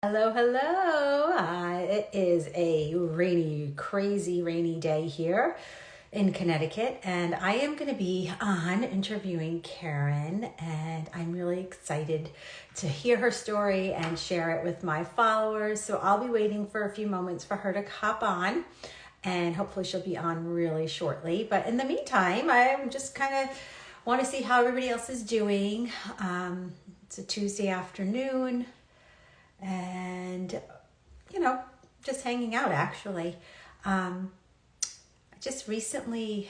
Hello, hello. It is a rainy, crazy rainy day here in Connecticut, and I am going to be on interviewing Karen, and I'm really excited to hear her story and share it with my followers. So I'll be waiting for a few moments for her to hop on, and hopefully she'll be on really shortly. But in the meantime, I'm just kind of want to see how everybody else is doing. It's a Tuesday afternoon and you know just hanging out actually. I just recently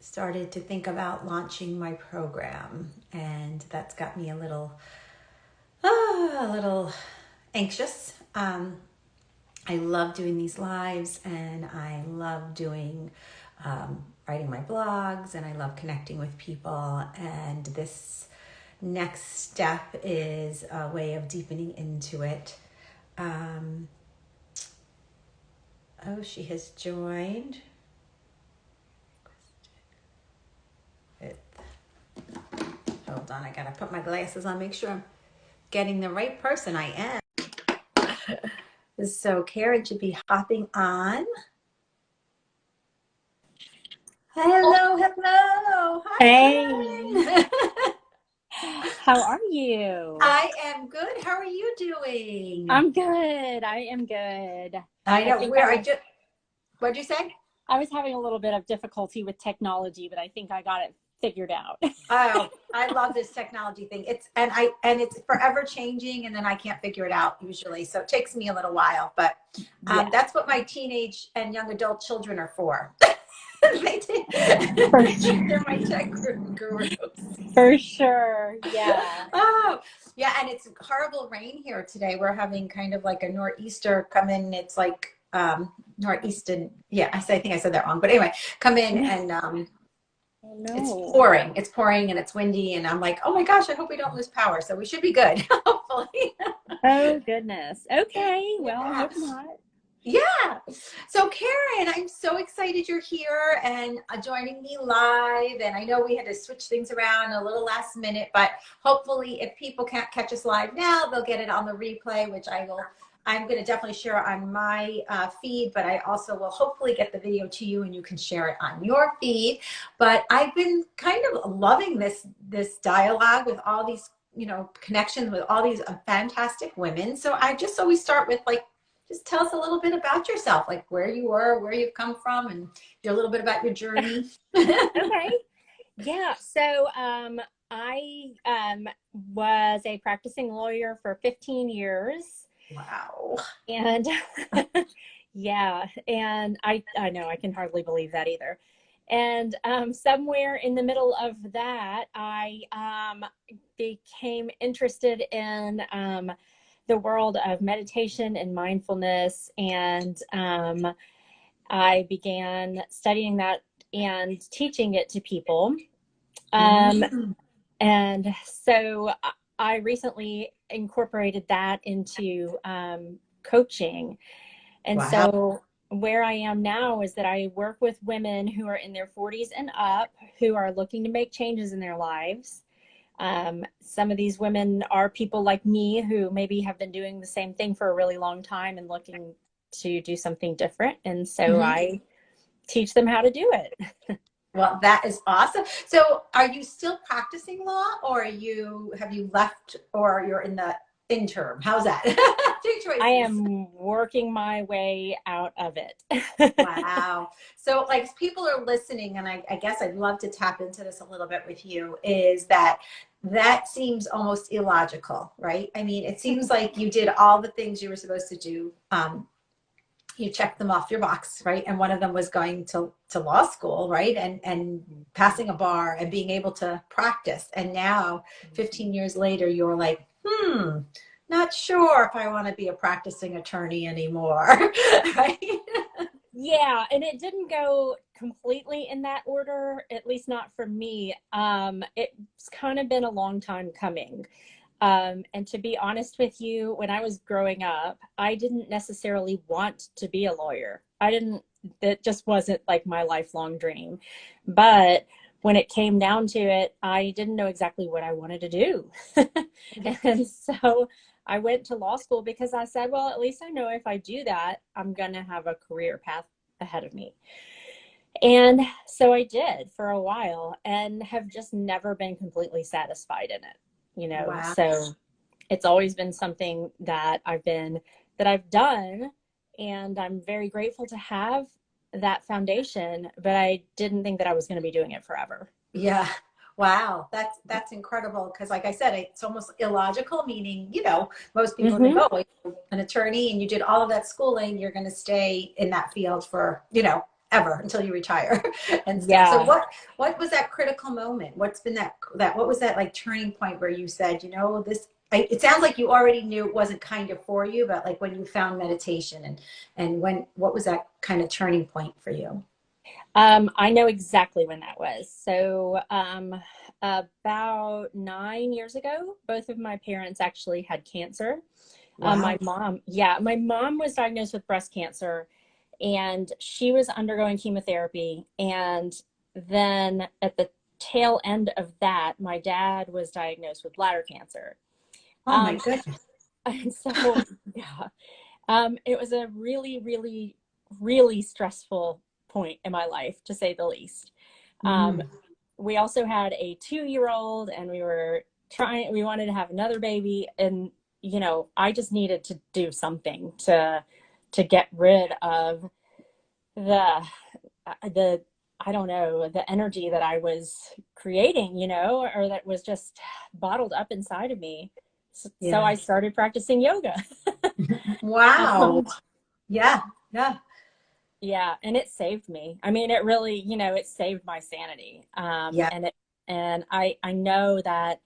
started to think about launching my program, and that's got me a little anxious. I love doing these lives, and I love doing writing my blogs, and I love connecting with people, and this next step is a way of deepening into it. Um, oh, she has joined. Hold on, I gotta put my glasses on, make sure I'm getting the right person. I am. So Karen should be hopping on. Hello, hello. Hey, Hi, Karen. how are you? I am good. How are you doing? I'm good. I am good. I I know think where I just. What'd you say? I was having a little bit of difficulty with technology, but I think I got it figured out. Oh, I love this technology thing. It's forever changing, and then I can't figure it out usually. So it takes me a little while, but Yeah, that's what my teenage and young adult children are for. for They're my sure. tech gurus. For sure. Yeah. Oh, yeah, and it's horrible rain here today. We're having kind of like a nor'easter come in. It's like northeastern. Yeah, I think I said that wrong, but anyway, come in and Oh it's no. pouring. It's pouring and it's windy, and I'm like, oh my gosh, I hope we don't lose power. So we should be good, hopefully. Oh goodness. Okay. Well, I Yeah. hope not. Yeah. So Karen, I'm so excited you're here and joining me live. And I know we had to switch things around a little last minute, but hopefully if people can't catch us live now, they'll get it on the replay, which I'm going to definitely share on my feed, but I also will hopefully get the video to you and you can share it on your feed. But I've been kind of loving this dialogue with all these, connections with all these fantastic women. So I just always start with like, just tell us a little bit about yourself, like where you were, where you've come from, and a little bit about your journey. Okay. Yeah. I was a practicing lawyer for 15 years. Wow. And yeah, and I know I can hardly believe that either. And somewhere in the middle of that, I became interested in the world of meditation and mindfulness, and I began studying that and teaching it to people. Um, Mm. and so I recently incorporated that into coaching. And Wow. so where I am now is that I work with women who are in their 40s and up who are looking to make changes in their lives. Some of these women are people like me who maybe have been doing the same thing for a really long time and looking to do something different. And so Hmm. I teach them how to do it. Well, that is awesome. So, are you still practicing law, or have you left, or you're in the interim? How's that? Two I choices. am working my way out of it. Wow. So, like, if people are listening, and I guess I'd love to tap into this a little bit with you, is that seems almost illogical, right? I mean, it seems like you did all the things you were supposed to do. You checked them off your box, right? And one of them was going to law school, right? And passing a bar and being able to practice. And now, 15 years later, you're like, not sure if I want to be a practicing attorney anymore, right? Yeah, and it didn't go completely in that order, at least not for me. It's kind of been a long time coming. And to be honest with you, when I was growing up, I didn't necessarily want to be a lawyer. That just wasn't like my lifelong dream. But when it came down to it, I didn't know exactly what I wanted to do. And so I went to law school because I said, well, at least I know if I do that, I'm going to have a career path ahead of me. And so I did for a while and have just never been completely satisfied in it, Wow. So it's always been something that I've done, and I'm very grateful to have that foundation, but I didn't think that I was going to be doing it forever. Yeah. Wow. That's incredible. Because like I said, it's almost illogical, meaning, most people think, Mm-hmm. oh, you're an attorney and you did all of that schooling, you're going to stay in that field for, ever until you retire and stuff. So Yeah. what was that critical moment? What's been what was that like turning point where you said, it sounds like you already knew it wasn't kind of for you, but like when you found meditation what was that kind of turning point for you? I know exactly when that was. So, about 9 years ago, both of my parents actually had cancer. Wow. My mom was diagnosed with breast cancer, and she was undergoing chemotherapy. And then at the tail end of that, my dad was diagnosed with bladder cancer. Oh my Um, goodness. and so, yeah, it was a really, really, really stressful point in my life, to say the least. Um, Mm. we also had a 2-year-old, and we wanted to have another baby. And, I just needed to do something to get rid of the I don't know, the energy that I was creating, or that was just bottled up inside of me. So Yeah. I started practicing yoga. Wow. Um, Yeah. Yeah. yeah, and it saved me. I mean, it really, it saved my sanity. Yeah. And I know that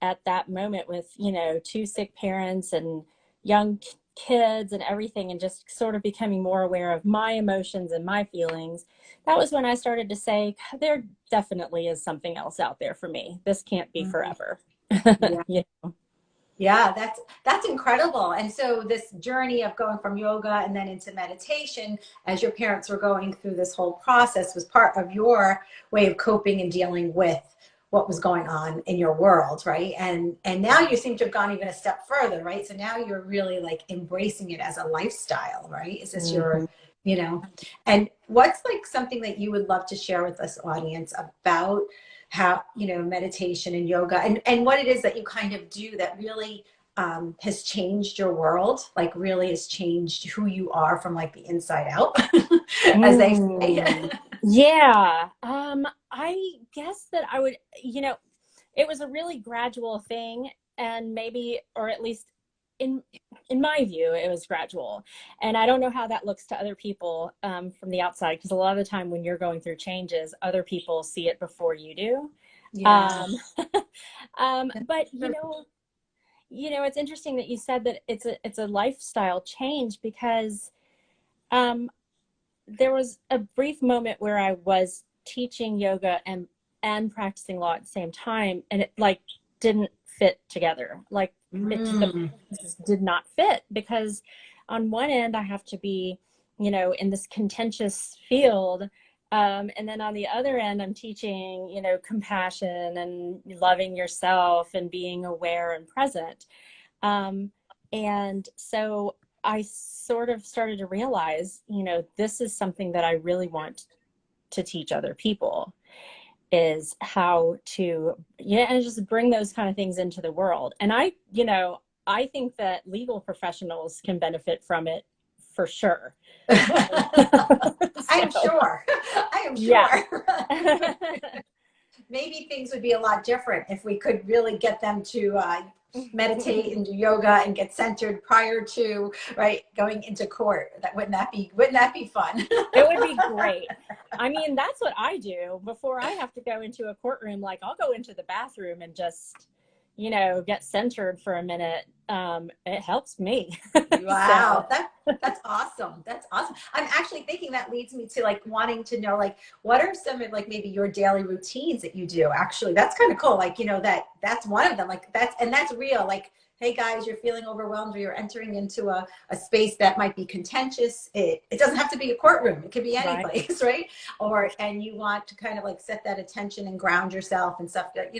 at that moment with, two sick parents and young kids and everything, and just sort of becoming more aware of my emotions and my feelings, that was when I started to say, there definitely is something else out there for me. This can't be Mhm. forever. Yeah. Yeah. Yeah, that's incredible. And so this journey of going from yoga and then into meditation, as your parents were going through this whole process, was part of your way of coping and dealing with what was going on in your world, right? And now you seem to have gone even a step further, right? So now you're really like embracing it as a lifestyle, right? Is this Mhm. you know, and what's like something that you would love to share with this audience about how meditation and yoga and what it is that you kind of do that really has changed your world, like really has changed who you are from like the inside out, as they say. Mm. Yeah. I guess that I would, it was a really gradual thing, and maybe, or at least in in my view, it was gradual. And I don't know how that looks to other people, from the outside, because a lot of the time when you're going through changes, other people see it before you do. Yeah. Um, but it's interesting that you said that it's a lifestyle change, because um, there was a brief moment where I was teaching yoga and practicing law at the same time, and it like didn't fit together. Like the Mm. pieces did not fit, because on one end I have to be, in this contentious field, and then on the other end I'm teaching, compassion and loving yourself and being aware and present. Um, and so I sort of started to realize, this is something that I really want to teach other people, is how to, and just bring those kind of things into the world. And I think that legal professionals can benefit from it for sure. I am So, sure. I am yeah. sure. Maybe things would be a lot different if we could really get them to meditate and do yoga and get centered prior to right going into court. That wouldn't that be fun? It would be great. I mean, that's what I do before I have to go into a courtroom. Like, I'll go into the bathroom and just, get centered for a minute. It helps me. So, Wow, that's awesome. That's awesome. I'm actually thinking that leads me to like wanting to know like what are some of like maybe your daily routines that you do. Actually, that's kind of cool. Like, that's one of them. Like that's real. Like, hey guys, you're feeling overwhelmed or you're entering into a space that might be contentious. It doesn't have to be a courtroom. It could be any right. place, right? And you want to kind of like set that attention and ground yourself and stuff that,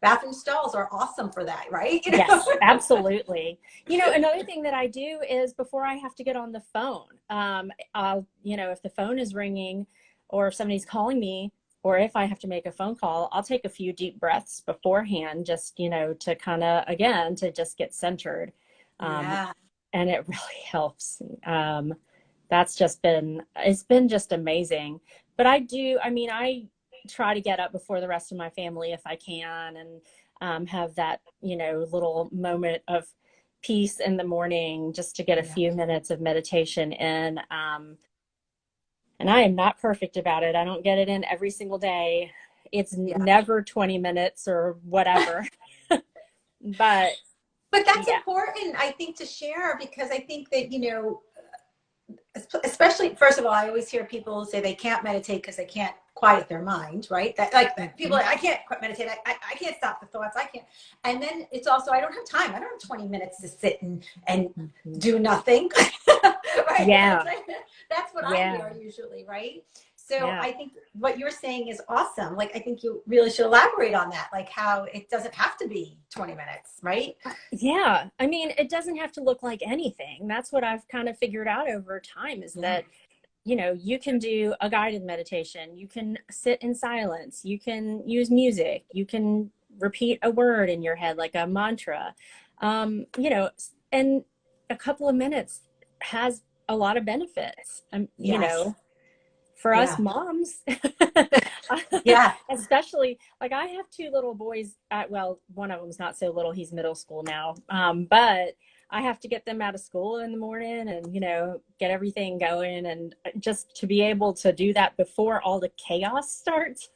bathroom stalls are awesome for that, right? Yes, absolutely. Another thing that I do is before I have to get on the phone, if the phone is ringing or if somebody's calling me, or if I have to make a phone call, I'll take a few deep breaths beforehand, just, to kind of, again, to just get centered. Um, Yeah. and it really helps. It's been just amazing. But I try to get up before the rest of my family if I can, and have that, little moment of peace in the morning just to get a Yeah. few minutes of meditation in. And I am not perfect about it. I don't get it in every single day. It's Yeah. never 20 minutes or whatever. But But that's yeah. important, I think, to share, because I think that, especially, first of all, I always hear people say they can't meditate because they can't quiet their mind, right? That, like, people Mhm. are like, I can't meditate. I can't stop the thoughts. I can't. And then it's also, I don't have time. I don't have 20 minutes to sit and Mhm. do nothing. Right? Yeah. That's what I Yeah. hear usually, right? So Yeah. I think what you're saying is awesome. Like, I think you really should elaborate on that, like how it doesn't have to be 20 minutes, right? Yeah. I mean, it doesn't have to look like anything. That's what I've kind of figured out over time is Yeah. that, you can do a guided meditation, you can sit in silence, you can use music, you can repeat a word in your head like a mantra. And a couple of minutes has a lot of benefits. Yes. For us Yeah. moms, Yeah. especially, like, I have two little boys. Well, one of them's not so little, he's middle school now, but I have to get them out of school in the morning and get everything going, and just to be able to do that before all the chaos starts.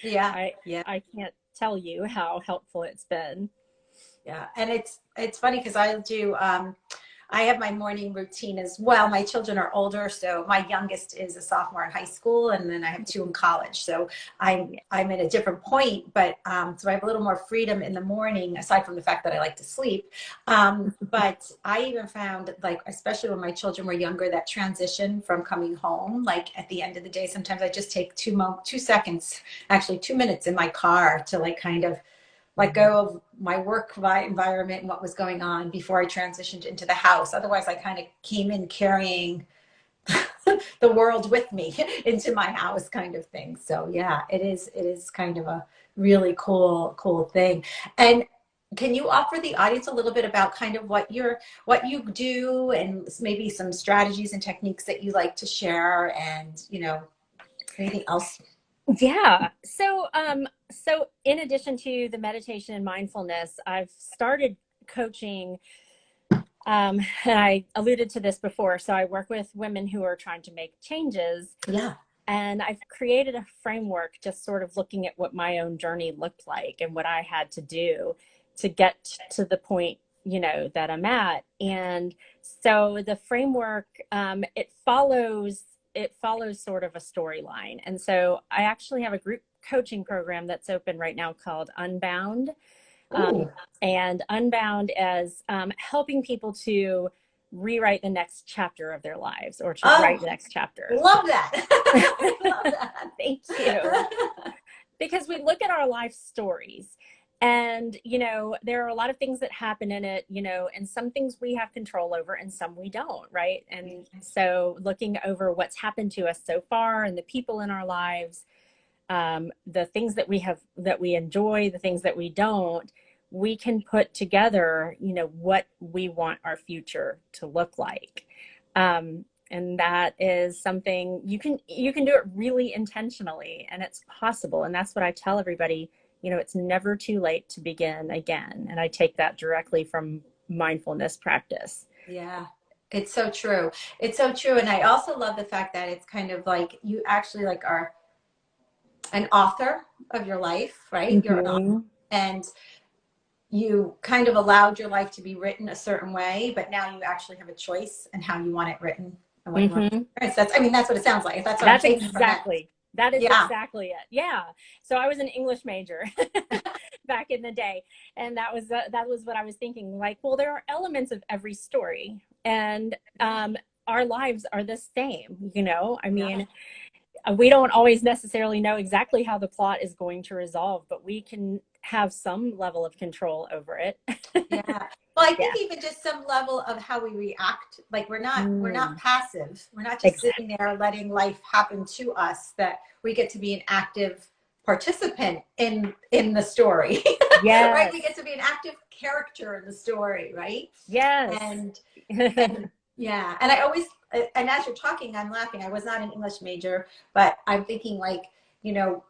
Yeah. i Yeah. I can't tell you how helpful it's been. Yeah. And it's funny because I have my morning routine as well. My children are older, so my youngest is a sophomore in high school, and then I have two in college. So I'm at a different point, but so I have a little more freedom in the morning, aside from the fact that I like to sleep. But I even found, like, especially when my children were younger, that transition from coming home, like at the end of the day, sometimes I just take 2 seconds, actually 2 minutes in my car to, like, kind of let go of my work environment and what was going on before I transitioned into the house. Otherwise, I kind of came in carrying the world with me into my house, kind of thing. So yeah, it is kind of a really cool thing. And can you offer the audience a little bit about kind of what you do, and maybe some strategies and techniques that you like to share, and anything else? Yeah. So in addition to the meditation and mindfulness, I've started coaching. And I alluded to this before. So I work with women who are trying to make changes, Yeah. and I've created a framework just sort of looking at what my own journey looked like and what I had to do to get to the point, that I'm at. And so the framework, it follows sort of a storyline. And so I actually have a group coaching program that's open right now called Unbound. Um, Ooh. and Unbound as helping people to rewrite the next chapter of their lives, or to write Oh, the next chapter. love that. I love Thank you. that. Because we look at our life stories, and there are a lot of things that happen in it, and some things we have control over and some we don't, right? And so looking over what's happened to us so far and the people in our lives, the things that we enjoy, the things that we don't, we can put together, what we want our future to look like. And that is something you can do it really intentionally, and it's possible. And that's what I tell everybody. It's never too late to begin again. And I take that directly from mindfulness practice. Yeah, it's so true. It's so true. And I also love the fact that it's kind of like you actually, like, are an author of your life, right? You're an author, Mm-hmm. and you kind of allowed your life to be written a certain way, but now you actually have a choice in how you want it written and what you want to Mm-hmm. experience. That's what it sounds like. That's what I'm That's taking from that. exactly, that is Yeah. exactly it. Yeah. So I was an English major back in the day, and that was what I was thinking. Like, well, there are elements of every story, and Yeah. our lives are the same. I Yeah. mean, we don't always necessarily know exactly how the plot is going to resolve, but we can have some level of control over it. Yeah. Well, I think Yeah. even just some level of how we react, like we're not Mm, passive. We're not just sitting exactly. there letting life happen to us, that we get to be an active participant in the story. Right? We Yes. get to be an active character in the story, right? Yes. And and yeah, and I always, and as you're talking, I'm laughing. I was not an English major, but I'm thinking like, you know,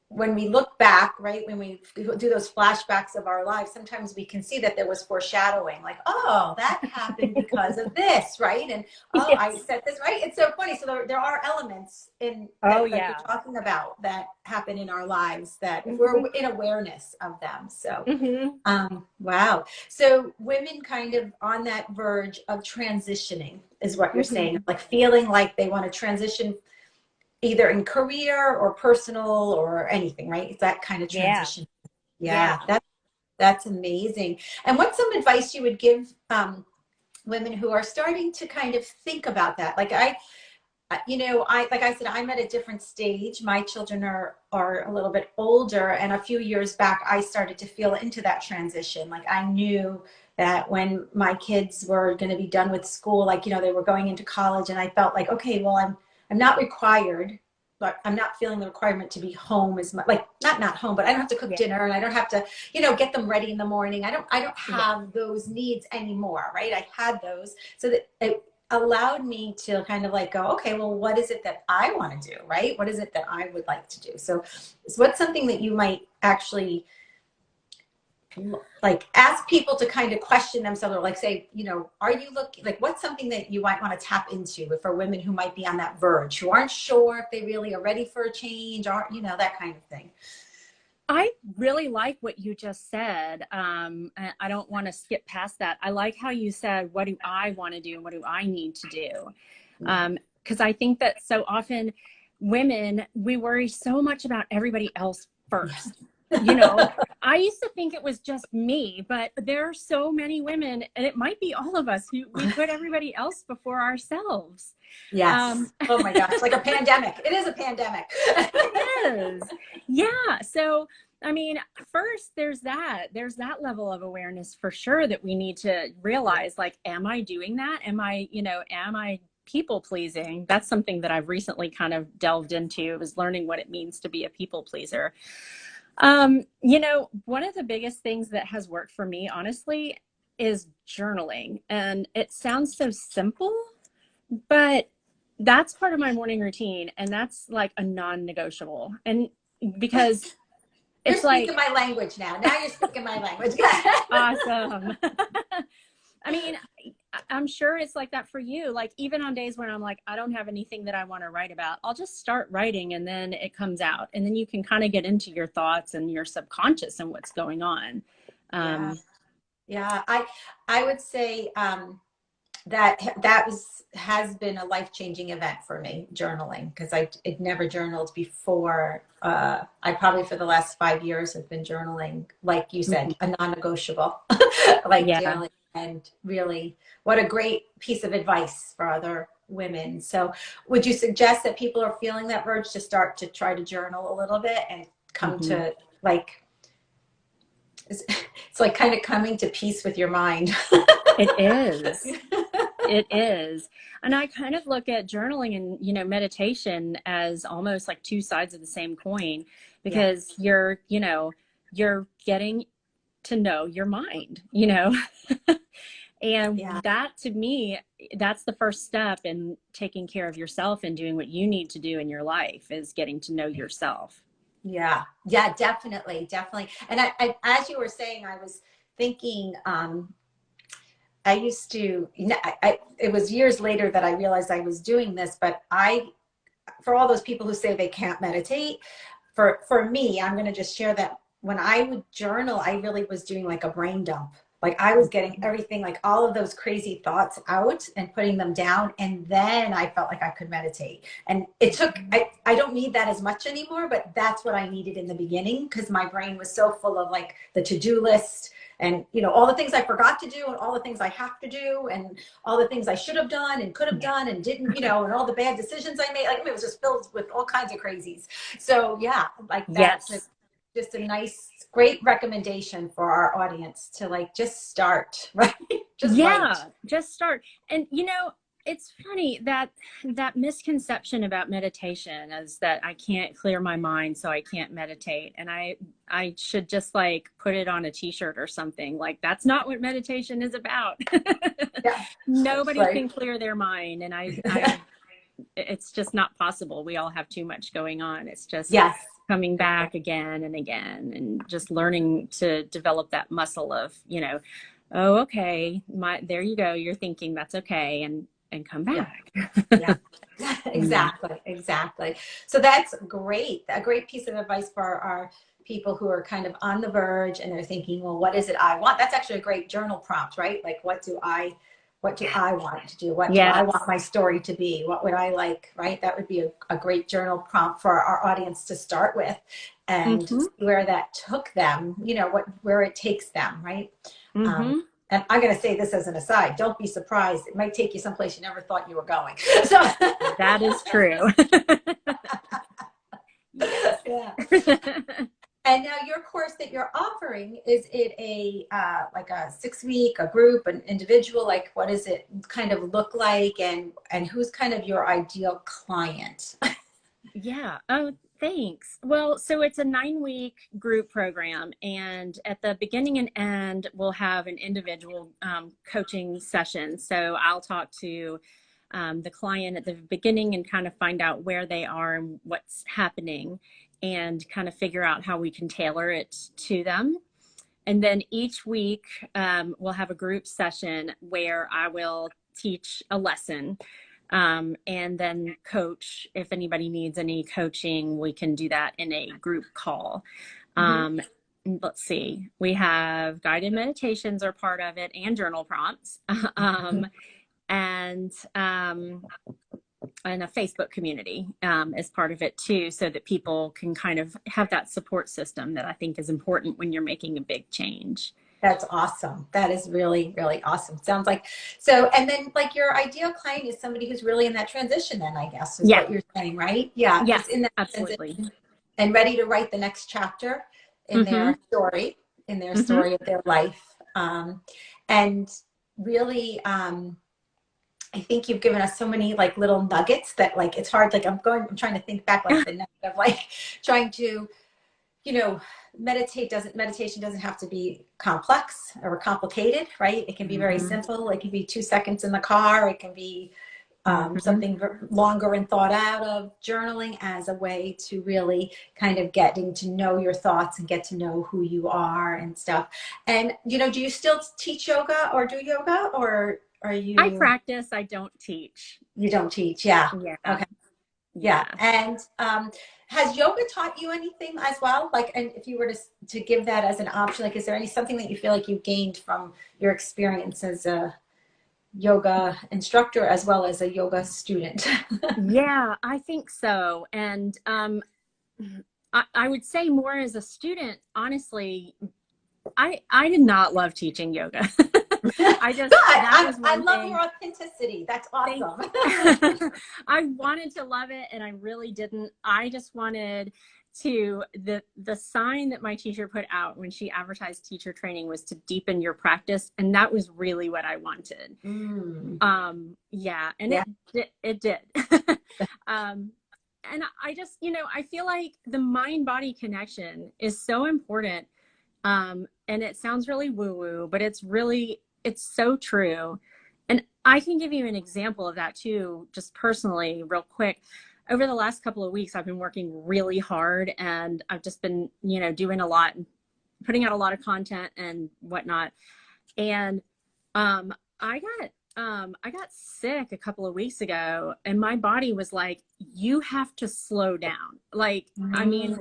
when we look back, right, when we do those flashbacks of our lives, sometimes we can see that there was foreshadowing, like, oh, that happened because of this, right? And oh, I Yes. said this, right? It's so funny. So there are elements in Oh that, like you're yeah. talking about, that happen in our lives, that if we're Hmm. in awareness of them. So, Hmm. wow. So women kind of on that verge of transitioning is what you're saying, Hmm. like feeling like they want to transition either in career or personal or anything, right? It's that kind of Yeah. transition. Yeah. Yeah, that's amazing. And what's some advice you would give women who are starting to kind of think about that? Like I like I said, I'm at a different stage. My children are a little bit older, and a few years back, I started to feel into that transition. Like I knew that when my kids were going to be done with school, like they were going into college, and I felt like, okay, well, I'm not required, but I'm not feeling the requirement to be home as much. Like not home, but I don't have to cook Yeah. dinner, and I don't have to, get them ready in the morning. I don't Yeah. have those needs anymore, right? I had those, so that it allowed me to kind of like go, okay, well, what is it that I want to do, right? What is it that I would like to do? So what's something that you might actually like ask people to kind of question themselves, or like say, are you looking, like what's something that you might want to tap into for women who might be on that verge, who aren't sure if they really are ready for a change, or that kind of thing. I really like what you just said. I don't want to skip past that. I like how you said, what do I want to do and what do I need to do? Yeah. Because I think that so often women, we worry so much about everybody else first. You know, I used to think it was just me, but there are so many women, and it might be all of us, who we put everybody else before ourselves. Yes. Um, Oh my gosh, like a pandemic. It is a pandemic. It is. Yeah. So, I mean, first there's that level of awareness for sure that we need to Yeah. realize, like, am I doing that? Am I people pleasing? That's something that I've recently kind of delved into, is learning what it means to be a people pleaser. One of the biggest things that has worked for me, honestly, is journaling. And it sounds so simple, but that's part of my morning routine, and that's like a non-negotiable. And because You're it's speaking like my language now. Now you're speaking my language. awesome. I mean, I'm sure it's like that for you. Like, even on days when I'm like, I don't have anything that I want to write about, I'll just start writing, and then it comes out, and then you can kind of get into your thoughts and your subconscious and what's going on. Yeah. um Yeah. I would say that has been a life-changing event for me, journaling, because I'd never journaled before. I probably for the last 5 years have been journaling, like you said, mhm. a non-negotiable, like Yeah. daily. And really, what a great piece of advice for other women. So would you suggest that people are feeling that urge to start to try to journal a little bit and come Hmm. to like, it's like kind of coming to peace with your mind? It is. It is. And I kind of look at journaling and, meditation as almost like two sides of the same coin, Yeah. because you're getting to know your mind, Yeah. and that, to me, that's the first step in taking care of yourself and doing what you need to do in your life, is getting to know yourself. Yeah, yeah, definitely, definitely. And as you were saying, I was thinking, I used to, it was years later that I realized I was doing this, but for all those people who say they can't meditate, for me, I'm going to just share that when I would journal, I really was doing like a brain dump. Like I was getting everything, like all of those crazy thoughts out and putting them down. And then I felt like I could meditate. And it took, I don't need that as much anymore, but that's what I needed in the beginning, because my brain was so full of like the to-do list and, all the things I forgot to do and all the things I have to do and all the things I should have done and could have Yeah. done and didn't, and all the bad decisions I made. Like, I mean, it was just filled with all kinds of crazies. So yeah, like that. Yes. just a nice, great recommendation for our audience to like just start, right? Just write. Yeah, just start. And it's funny that that misconception about meditation is that I can't clear my mind, so I can't meditate. And I should just like put it on a t-shirt or something. Like that's not what meditation is about. Yeah, Nobody right. can clear their mind, and I it's just not possible. We all have too much going on. It's just Yes. coming back again and again, and just learning to develop that muscle of, oh, okay, there you go. You're thinking, that's okay. And come Yeah. back. Yeah. Exactly. Exactly. So that's great. A great piece of advice for our people who are kind of on the verge and they're thinking, well, what is it I want? That's actually a great journal prompt, right? Like, what do I want to do? What do I Yes. want my story to be? What would I like, right? That would be a great journal prompt for our audience to start with and Mm-hmm. see where that took them, where it takes them, right? Mm-hmm. And I'm going to say this as an aside, don't be surprised. It might take you someplace you never thought you were going. So That is true. yeah. And now your course that you're offering, is it a like a 6-week, a group, an individual? Like what does it kind of look like, and who's kind of your ideal client? Yeah. Oh, thanks. Well, so it's a 9-week group program, and at the beginning and end, we'll have an individual coaching session. So I'll talk to the client at the beginning and kind of find out where they are and what's happening, and kind of figure out how we can tailor it to them. And then each week, we'll have a group session where I will teach a lesson, and then coach. If anybody needs any coaching, we can do that in a group call. Mm-hmm. Let's see, we have guided meditations are part of it, and journal prompts, and and a Facebook community is part of it too, so that people can kind of have that support system that I think is important when you're making a big change. That's awesome. That is really, really awesome. Sounds like so. And then like your ideal client is somebody who's really in that transition then, I guess, is Yeah. what you're saying, right? Yeah. Yeah, Who's in that absolutely. transition and ready to write the next chapter in Mm-hmm. their story, Mm-hmm. of their life. And really, I think you've given us so many like little nuggets that like, it's hard. Like I'm trying to think back like the nugget of like trying to, meditation doesn't have to be complex or complicated, right? It can be very Mm-hmm. simple. It can be 2 seconds in the car. It can be Mm-hmm. something longer and thought out of, journaling as a way to really kind of getting to know your thoughts and get to know who you are and stuff. And, do you still teach yoga or do yoga, or are I you, practice, I don't teach. you don't teach? Yeah. Yeah. Okay. Yeah. Yeah. And has yoga taught you anything as well? Like, and if you were to give that as an option, like, is there something that you feel like you gained from your experience as a yoga instructor as well as a yoga student? Yeah, I think so. And I would say more as a student, honestly, I did not love teaching yoga. Good. That was I one love thing. your authenticity. That's awesome. I wanted to love it, and I really didn't. I just wanted the sign that my teacher put out when she advertised teacher training was to deepen your practice, and that was really what I wanted. Mm. Yeah, and Yeah. it did. And I just, I feel like the mind body connection is so important. And it sounds really woo woo, but it's so true. And I can give you an example of that too, just personally, real quick. Over the last couple of weeks, I've been working really hard, and I've just been, doing a lot, putting out a lot of content and whatnot. And I got sick a couple of weeks ago, and my body was like, you have to slow down. Like, I mean,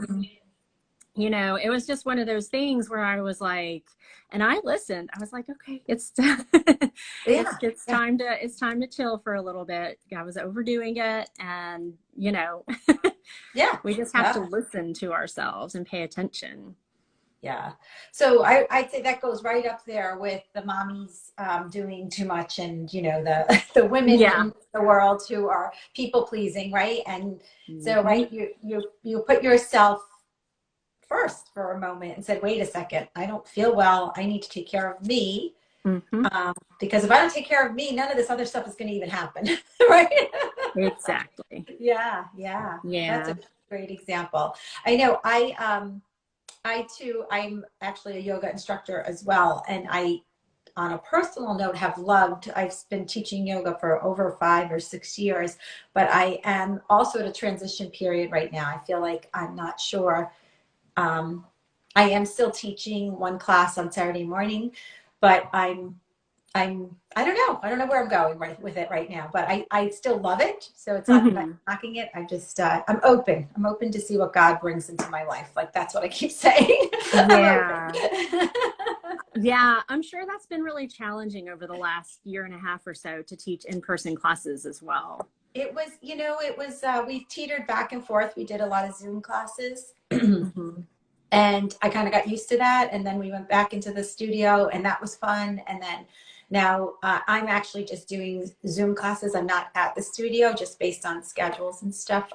it was just one of those things where I was like, and I listened. I was like, okay, it's it's time to chill for a little bit. I was overdoing it, and Yeah. we just have to listen to ourselves and pay attention. Yeah. So I'd say that goes right up there with the mommies doing too much, and the women in the world who are people pleasing, right? And so right, you put yourself first for a moment and said, wait a second, I don't feel well. I need to take care of me. Mm-hmm. Because if I don't take care of me, none of this other stuff is going to even happen. Right? Exactly. Yeah. Yeah. That's a Yeah. great example. I know I too, I'm actually a yoga instructor as well. And on a personal note, I've been teaching yoga for over 5 or 6 years, but I am also at a transition period right now. I feel like I'm not sure. Um, I am still teaching one class on Saturday morning, but I don't know. I don't know where I'm going with it right now, but I still love it. So it's not that I'm Mm-hmm. knocking it. I just, I'm open. I'm open to see what God brings into my life. Like, that's what I keep saying. I'm open. Yeah. Yeah, I'm sure that's been really challenging over the last year and a half or so to teach in-person classes as well. We teetered back and forth. We did a lot of Zoom classes. Mm-hmm. And I kind of got used to that. And then we went back into the studio, and that was fun. And then now I'm actually just doing Zoom classes. I'm not at the studio, just based on schedules and stuff.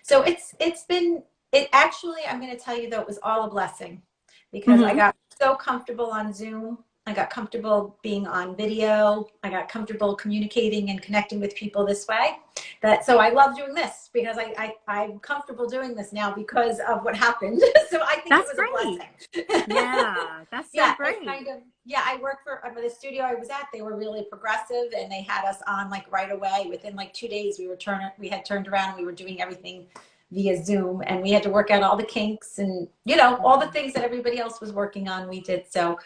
So it actually, I'm going to tell you, though, it was all a blessing, because I Mm-hmm. got so comfortable on Zoom. I got comfortable being on video. I got comfortable communicating and connecting with people this way. So I love doing this, because I'm comfortable doing this now because of what happened. So I think it That's was a great. blessing. Yeah, that's so Yeah, great. I worked for the studio I was at. They were really progressive, and they had us on like right away. Within like 2 days, we had turned around, and we were doing everything via Zoom, and we had to work out all the kinks and, all the things that everybody else was working on, we did. So,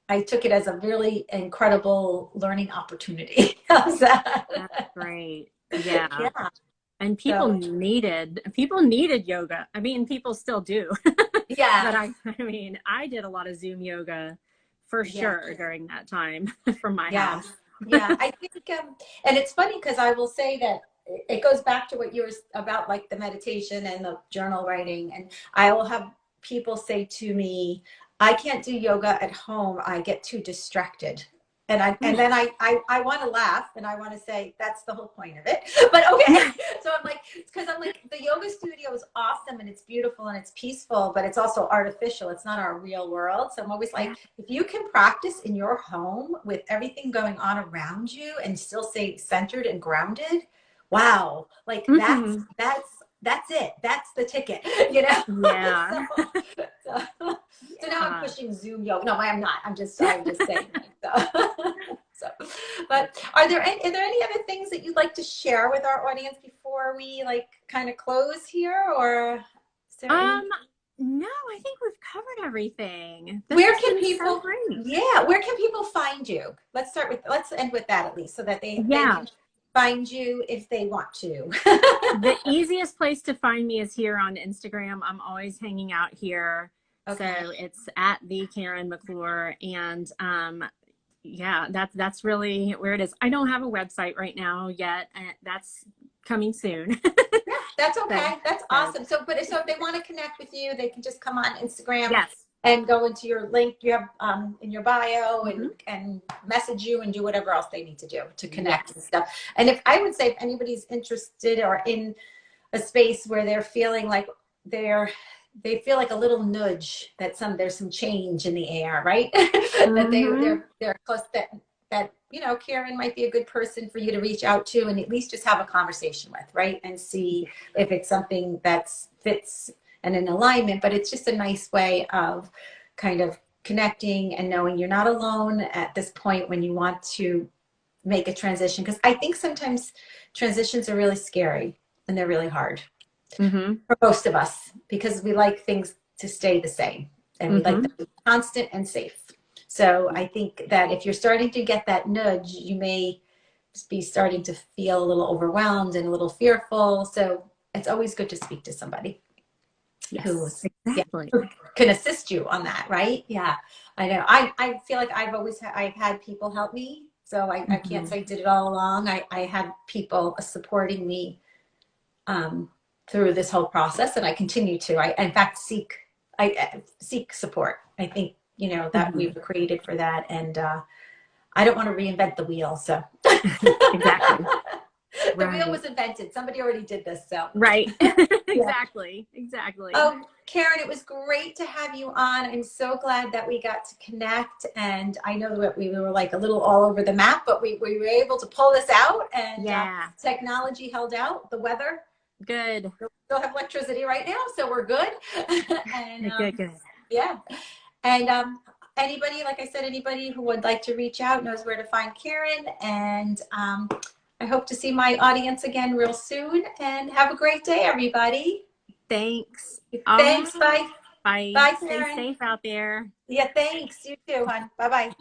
I took it as a really incredible learning opportunity. How's that? That's great. Yeah. Yeah. And So, people needed yoga. I mean, people still do. yeah. But I mean, I did a lot of Zoom yoga for Yeah. sure during that time from my Yeah. house. Yeah. I think, and it's funny, because I will say that it goes back to what you were about, like the meditation and the journal writing. And I will have people say to me, I can't do yoga at home. I get too distracted. And then I want to laugh, and I want to say that's the whole point of it. But okay. Yeah. So I'm like, because I'm like, the yoga studio is awesome, and it's beautiful, and it's peaceful, but it's also artificial. It's not our real world. So I'm always like, Yeah. if you can practice in your home with everything going on around you and still stay centered and grounded, wow. Like, Mm-hmm. that's it. That's the ticket, you know? Yeah. So now I'm Yeah. pushing Zoom yoga. No, I'm not. I'm just saying. So, so, but are there any other things that you'd like to share with our audience before we like kind of close here, or is there any? Um, no, I think we've covered everything. This Where has can been so people? great. Yeah, where can people find you? Let's end with that, at least, so that they Yeah. can find you if they want to. The easiest place to find me is here on Instagram. I'm always hanging out here. So Okay. it's at the Karen McClure. And yeah, that's really where it is. I don't have a website right now yet. That's coming soon. Yeah, that's So, okay. That's so awesome. So if they want to connect with you, they can just come on Instagram yes. and go into your link you have in your bio, Mm-hmm. and message you and do whatever else they need to do to connect and Yes. stuff. And if I would say, if anybody's interested or in a space where they're feeling like they feel like a little nudge that there's some change in the air, right? That Mm-hmm. they're close, that Karen might be a good person for you to reach out to and at least just have a conversation with, right? And see if it's something that fits and in alignment. But it's just a nice way of kind of connecting and knowing you're not alone at this point when you want to make a transition. Because I think sometimes transitions are really scary and they're really hard Mm-hmm. for most of us, because we like things to stay the same, and we like them Mm-hmm. to be constant and safe. So I think that if you're starting to get that nudge, you may be starting to feel a little overwhelmed and a little fearful. So it's always good to speak to somebody who, Yes, yeah, exactly. who can assist you on that, right? Yeah, I know. I feel like I've had people help me. So I can't Mm-hmm. say I did it all along. I had people supporting me um, through this whole process, and I continue to. I in fact I seek support. I think that we Mm-hmm. were created for that, and I don't want to reinvent the wheel. So Exactly. The wheel Right. was invented. Somebody already did this. So, Right. yeah. Exactly. Exactly. Oh, Karen, it was great to have you on. I'm so glad that we got to connect. And I know that we were like a little all over the map, but we were able to pull this out, and Yeah. technology held out. The weather, Good. we still have electricity right now, so we're good. And Good, good. yeah. And anybody, like I said, anybody who would like to reach out knows where to find Karen. And I hope to see my audience again real soon. And have a great day, everybody. Thanks. All Thanks. right. Bye. Bye. Bye, Stay Karen. safe out there. Yeah, thanks. You too, hon. Bye bye.